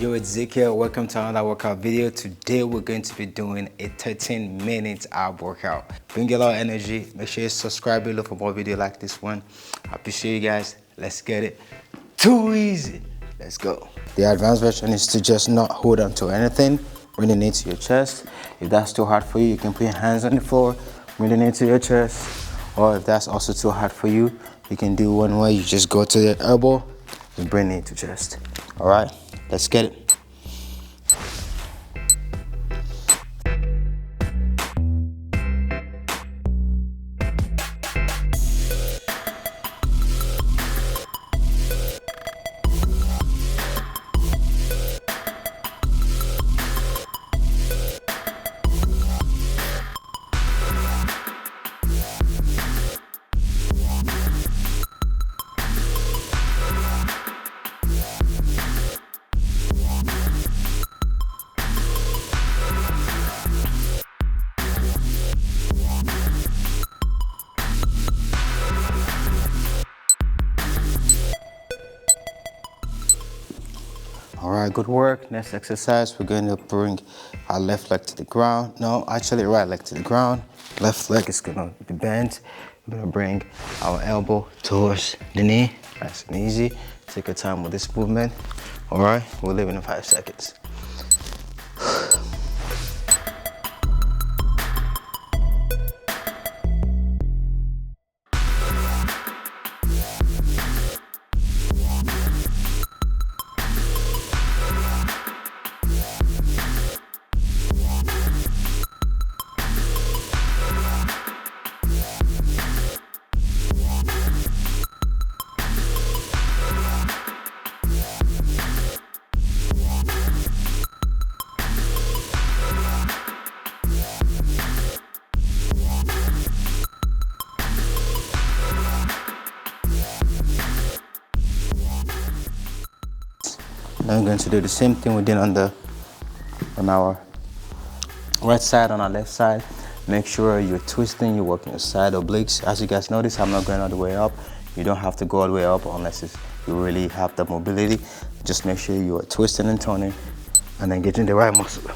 Yo, it's Zeke here. Welcome to another workout video. Today we're going to be doing a 13-minute ab workout. Bring a lot of energy. Make sure you subscribe below for more videos like this one. I appreciate you guys. Let's get it. Too easy. Let's go. The advanced version is to just not hold on to anything. Bring it into your chest. If that's too hard for you, you can put your hands on the floor. Bring it into your chest. Or if that's also too hard for you, you can do one way. You just go to the elbow and bring it into chest. All right. Let's get it. All right, good work. Next exercise, we're going to bring our left leg to the ground. No, actually right leg to the ground. Left leg is gonna be bent. We're gonna bring our elbow towards the knee. Nice and easy. Take your time with this movement. All right, we'll leave it in 5 seconds. Now we're going to do the same thing we did on our right side, on our left side. Make sure you're twisting, you're working your side obliques. As you guys notice, I'm not going all the way up. You don't have to go all the way up unless you really have the mobility. Just make sure you are twisting and turning and engaging the right muscle.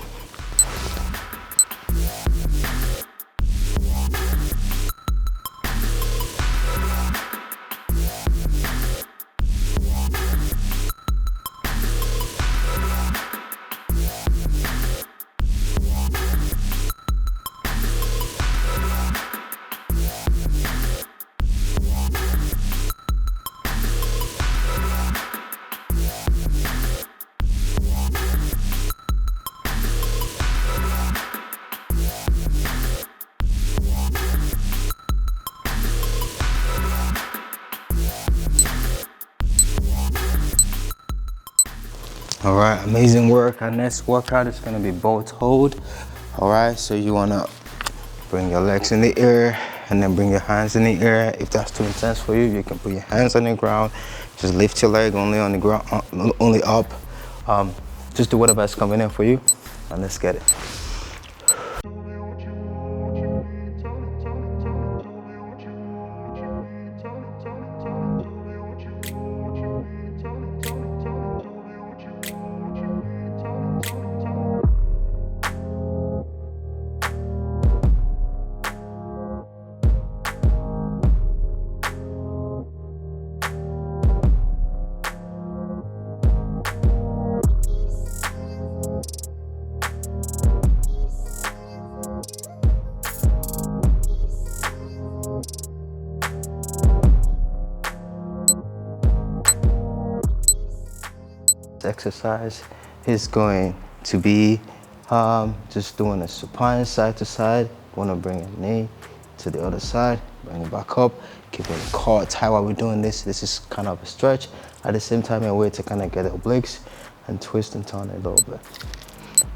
All right, amazing work. Our next workout is gonna be boat hold. All right, so you wanna bring your legs in the air and then bring your hands in the air. If that's too intense for you, you can put your hands on the ground. Just lift your leg only on the ground, only up. Just do whatever is convenient for you, and let's get it. Exercise is going to be just doing a supine side to side. Want to bring a knee to the other side, bring it back up, keeping the core tight while we're doing this. This is kind of a stretch. At the same time, a way to kind of get the obliques and twist and turn a little bit.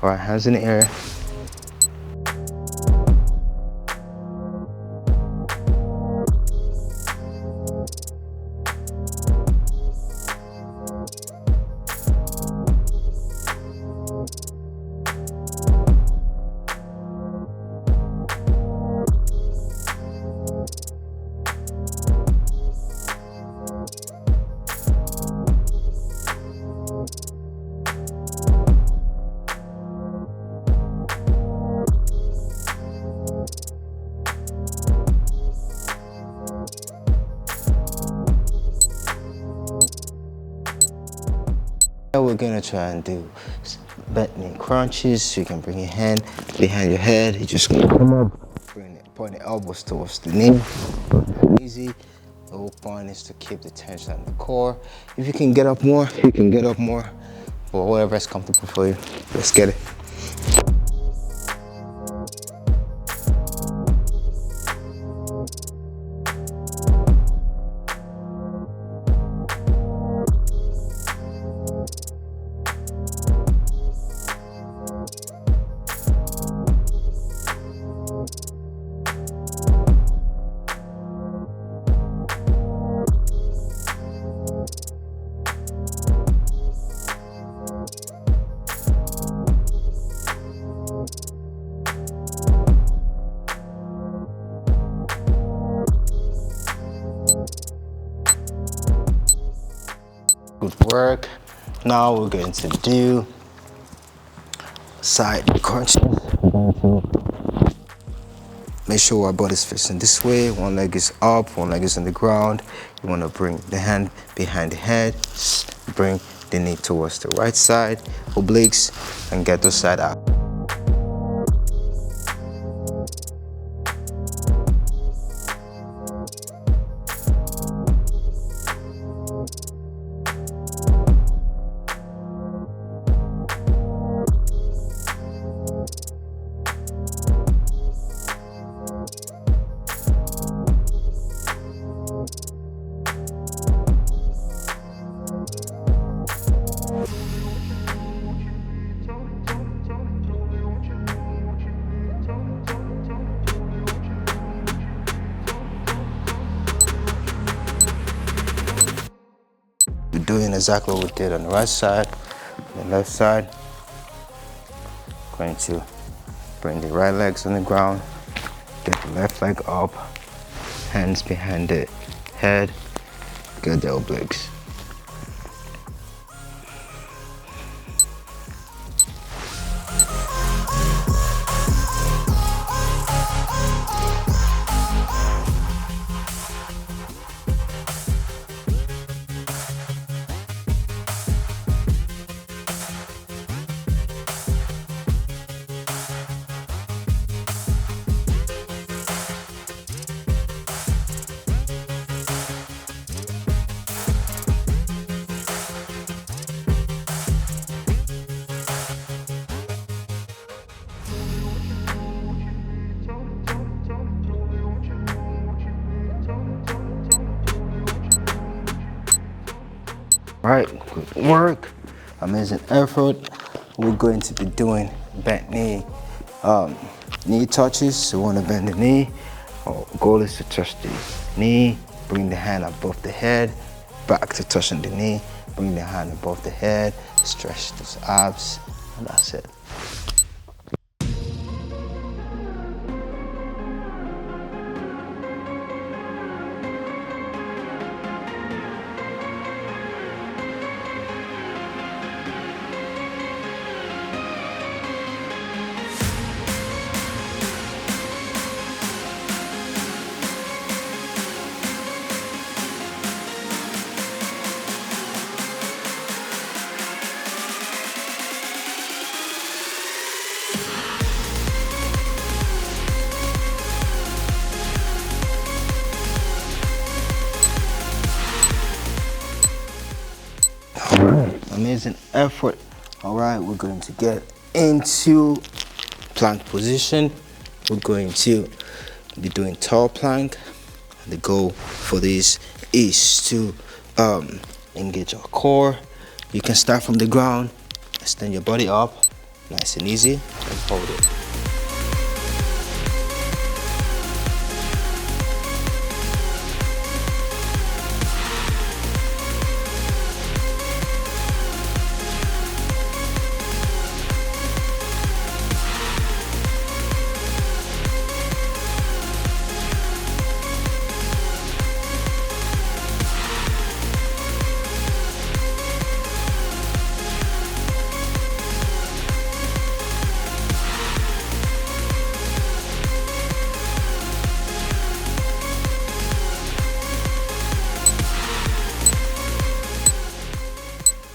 All right, hands in the air. Now we're gonna try and do bent knee crunches. So you can bring your hand behind your head. You just gonna come up, point the elbows towards the knee. Easy. The whole point is to keep the tension on the core. If you can get up more, you can get up more. But whatever is comfortable for you. Let's get it. Good work. Now we're going to do side crunches. Make sure our body's facing this way. One leg is up, one leg is on the ground. You want to bring the hand behind the head. Bring the knee towards the right side, obliques, and get those side out. We're doing exactly what we did on the right side, the left side. Going to bring the right legs on the ground, get the left leg up, hands behind the head, get the obliques. All right, good work, amazing effort. We're going to be doing bent knee touches. So we want to bend the knee. Our goal is to touch the knee, bring the hand above the head, back to touching the knee, bring the hand above the head, stretch those abs, and that's it. Amazing effort. All right, we're going to get into plank position. We're going to be doing tall plank. The goal for this is to engage our core. You can start from the ground, extend your body up, nice and easy, and hold it.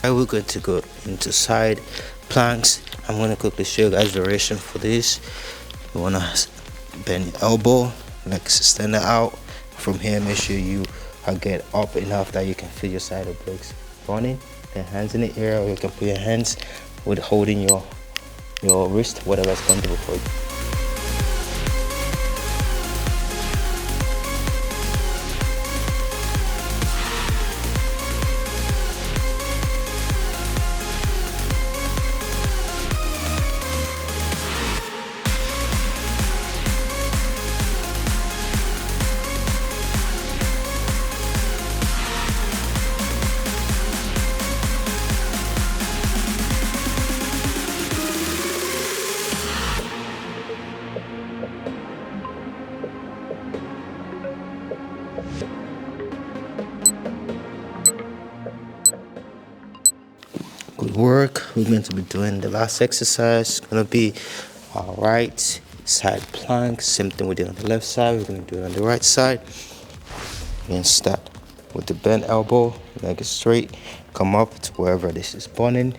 We're going to go into side planks. I'm going to quickly show you guys variation for this. You want to bend your elbow, like extend it out. From here, make sure you get up enough that you can feel your side obliques running. Then hands in the air, or you can put your hands with holding your wrist, whatever is comfortable for you. Good work. We're going to be doing the last exercise. It's going to be our right side plank. Same thing we did on the left side. We're going to do it on the right side. And start with the bent elbow, leg is straight. Come up to wherever this is burning.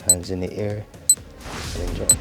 Hands in the air. Then jump.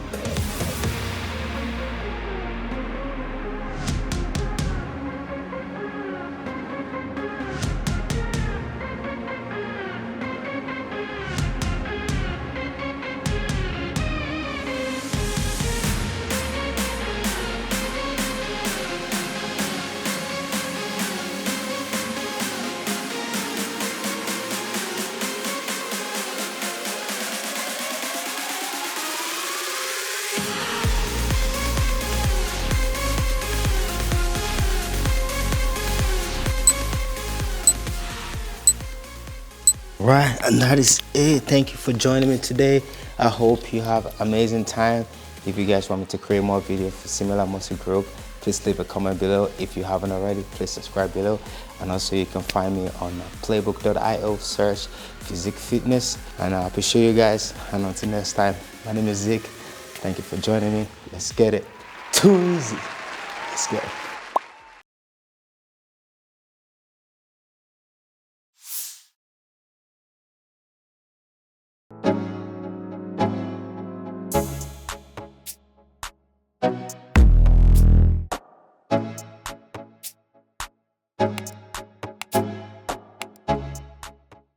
Right, and that is it. Thank you for joining me today. I hope you have an amazing time. If you guys want me to create more videos for similar muscle group, please leave a comment below. If you haven't already, please subscribe below. And also you can find me on playbook.io, search Phyzeek Fitness. And I appreciate you guys. And until next time, my name is Zeke. Thank you for joining me. Let's get it. Too easy. Let's go.